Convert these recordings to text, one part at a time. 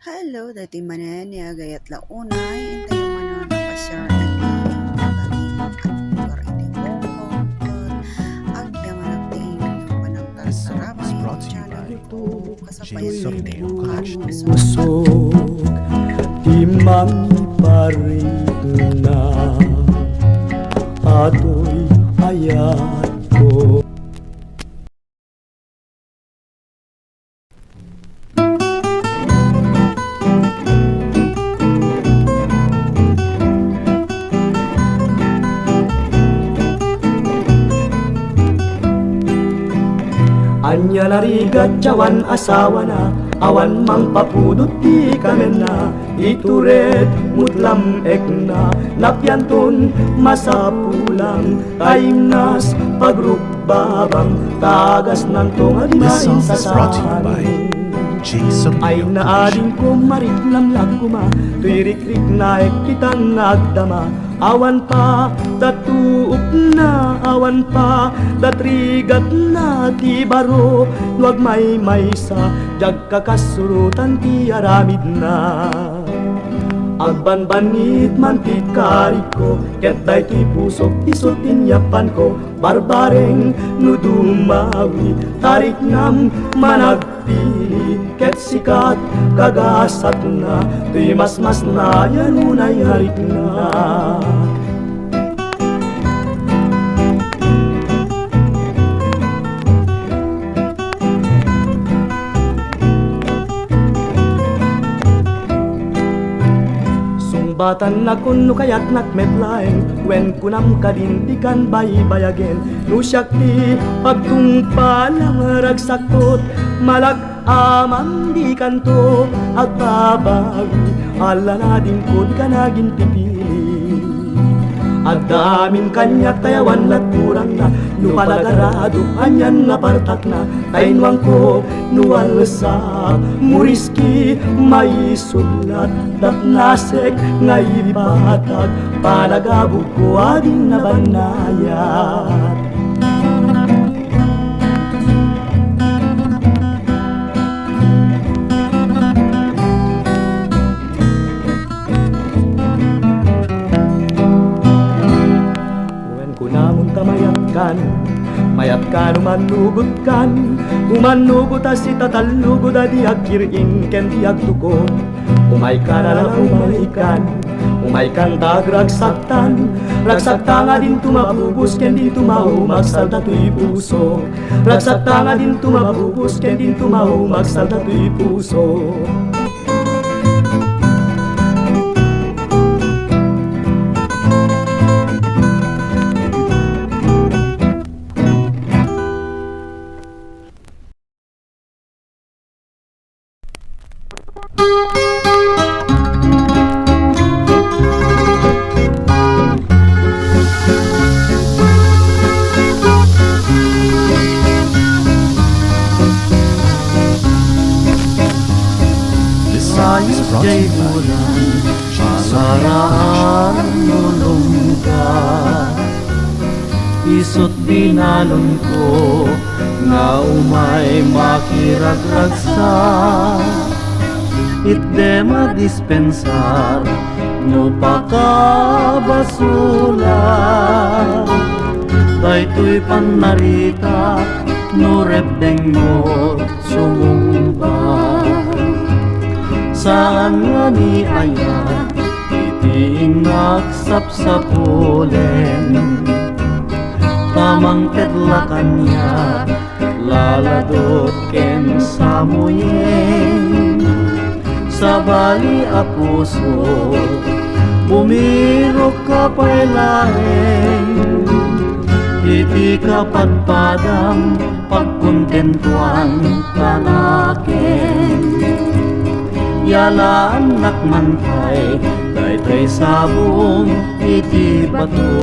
Hello, dati manen niya gayat launay, intay yung nakashare and naging at lugar iti mongkong at agyaman natin yung panagtartarabay Brought to you channel by ito kasabay James of Neo College. Pusok di maparito na ato'y hayat ko. Anya narigat jawan asawa na awan mang papudot di kamen na ituret mutlam ekna napyantun masapulang taimnas pagrukbabang tagas ng tunga di This song main is brought to you by James of ay Neo College. naading ko mariklamlag kuma tuirikrik na kitang nagdama awan pa datuup na awan pa datrigat na ti baro nuag may sa jag kakasurutan ti aramid na agbanbanit man ti kariko ket day ti pusok isot tinyapan ko barbareng nudumawi tarik nam managpili ket sikat kagasat na ti mas na yanunay harik na Batan na kun no kayat nakmetlaeng wen kunam kadindikan baybayagen no syakti pagtungpalang ragsaktot malak amang di kanto agbabawi ala na din ko di ka naging pipili Adamin kanyak tayawan at kurang na Nupalagarado anyan na partak na Tainwang ko nuwalsa Muriski may sulat Dat nasek ngay batag Palagabog ko ading nabanayat mayat kan umanugot kan umanugot si tatalugod di agkiring ken di agtuko umay ka na lang umay kan dag ragsaktan nga din tumabubus ken di tumahumagsal dato'y puso ragsakta nga din tumabubus ken di tumahumagsal dato'y puso Jay bulan Pasaraan nulong ka Isot binalon ko Nga umay makiragragsa Itde madispensar No pakabasula Daytoy panarita No repdeng mo sumumba Saan nga ni ayan itiing nagsapsapulen Tamang tedlakan niya laladot ken samuyen Sa bali a puso bumirok ka pailaeng Iti kapadpadang pagkontentuan kanaken Yala anak mantay Daytay sabong iti bato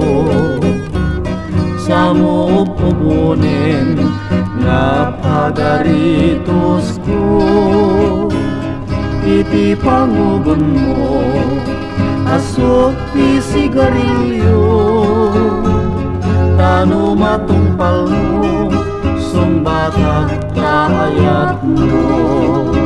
Sa muupubunin Nga pagaritos ko Iti pangugon mo Asok ti sigarilyo Tano matumpal mo Sumbatag kaayat mo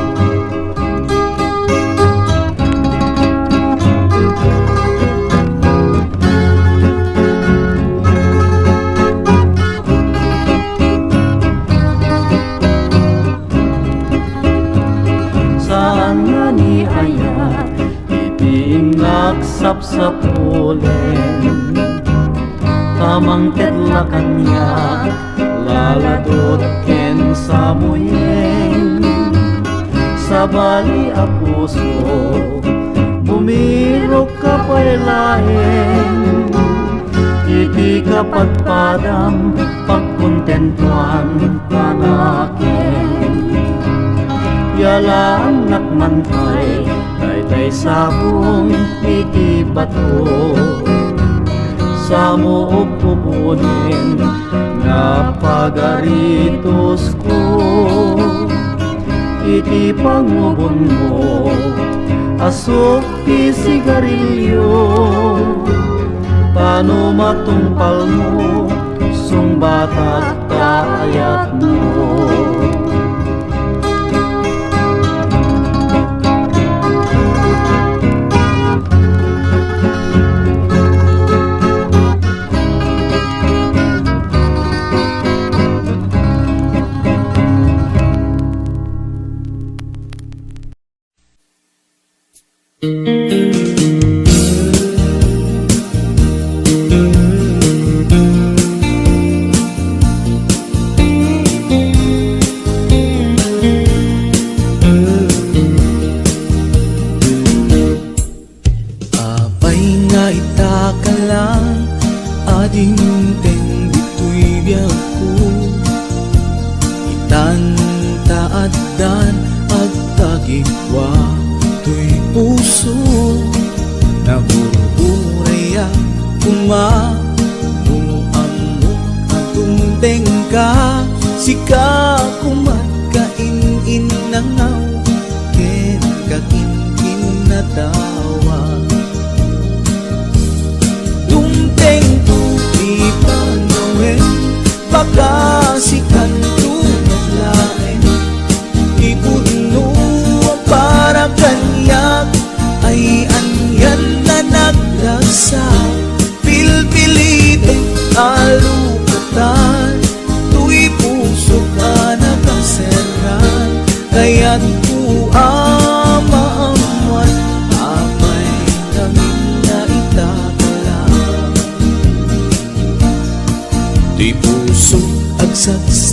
maya itiingak sapsapulen tamang tetla kanya laladot ken samuyeng sabali a puso bumirok ka pa'y laeng iti kapagpadam pagkontentuan panaken yalang nakmantay tay sabong iti bato sa moog pupunin nga pagaritos ko iti pangubon mo asok ti sigarilyo tano matumpal mo sumbatat kaayat mo.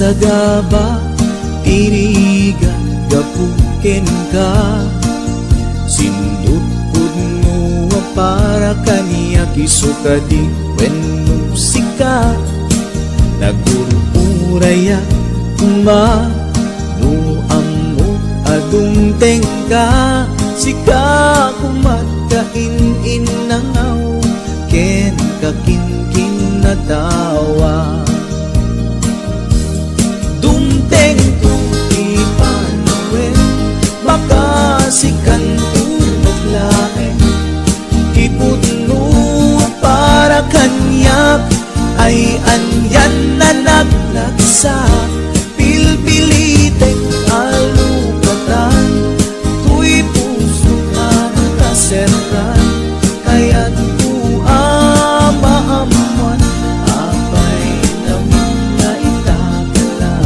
Sagaba tirigan gapuken ka sindut pudno para kaniya kisukadi wen musika nagururaya ma no ammo adung tengka sika kumat kain inangaw ken kakin kinatawa makasikan tunaglaeng ipudno para kanyak ay anyan na naglagsa pilpilitek alupatan tuy puso ka nakaserran kaya't maamuan apay naman na itakala.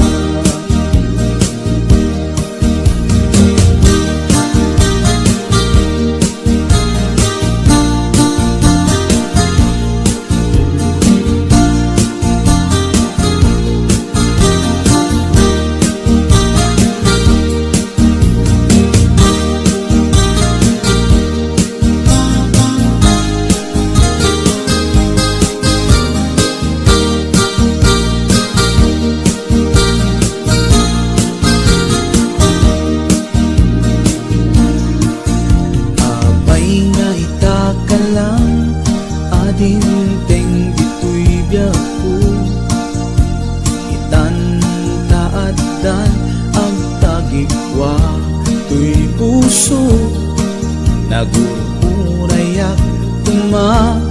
Nagururayak tuma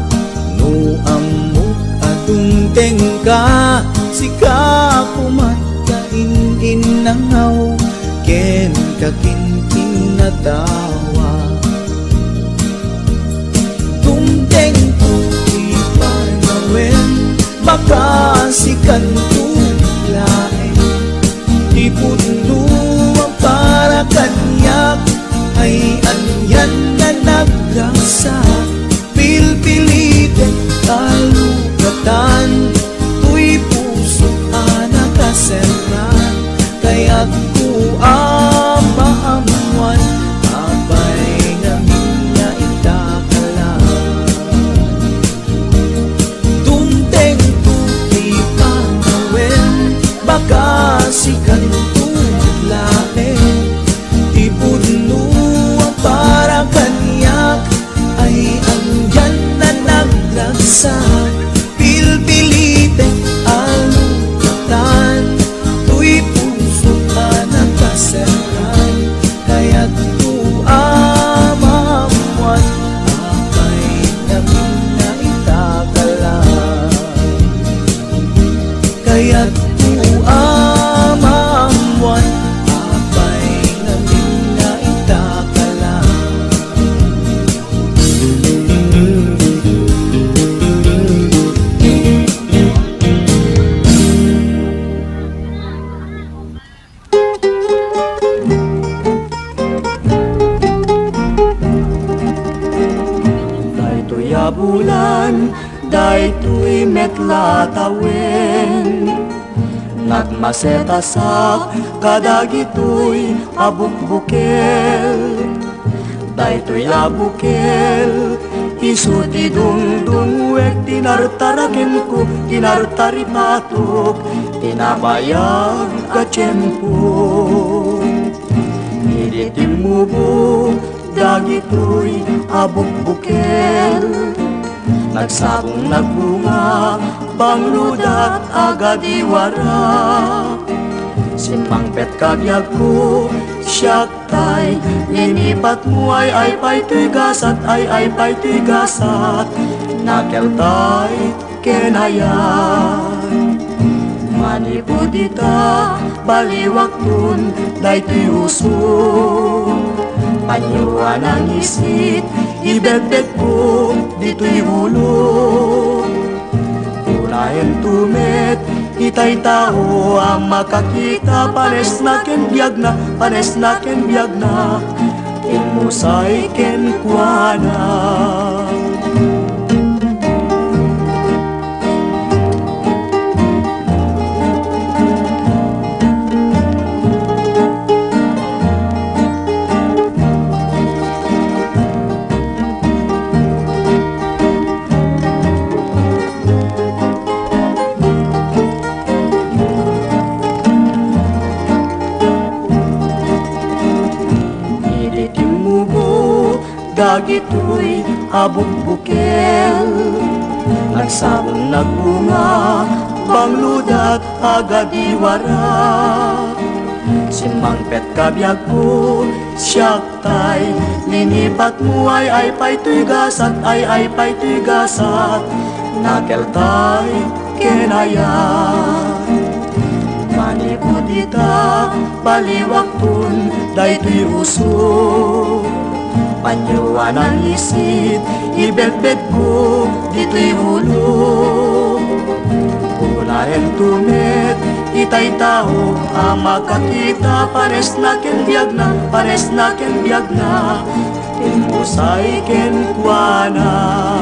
no amok adung tengka sika kumat kain inangaw ken kakin kinatawa tungteng tuwi panawen makasikan tulaeng ipudno para kanyak ay anya bumbukan, daytoy metla tawen. Nagmasetasak, kadagitoy abukbukel. Daytoy abukel, isu ti dungdungwek, tinartaraken ko, tinartaripatok, tinabayag ka tiyempo. Iditimubo, dagitoy abukbukel. Nagsabong nagbunga, bangludat agad iwara. Simpang pet kagyag ko, siyak tay, linipat mo ay pa'y tigasat, ay pa'y tigasat. Nakeltay, kenayan. Manipudita, baliwak nun, daytoy uso. Panyuan ang isit, ibet-bet ko, dito'y ulo. Unahin tumet, itay tao ang makakita, panes na ken biyag na, panes na ken biyag na, ilmusay ken kuana. Dagitoy abukbukel, nagsabong nagbunga, bangludat agad iwara. Simang pet kabyag ko, siyak tay, linipat mo ay pa'y tigasat, ay pa'y tigasat. Nakeltay, kenayan. Manipudita, baliwak tun, daytoy uso. Panyuan ang isit, ibet-bet ko, dito'y ulo. Unahin tumet, itay tao, ang makakita, pares na ken biyag na, pares na ken biyag na, ilmusay ken kuana.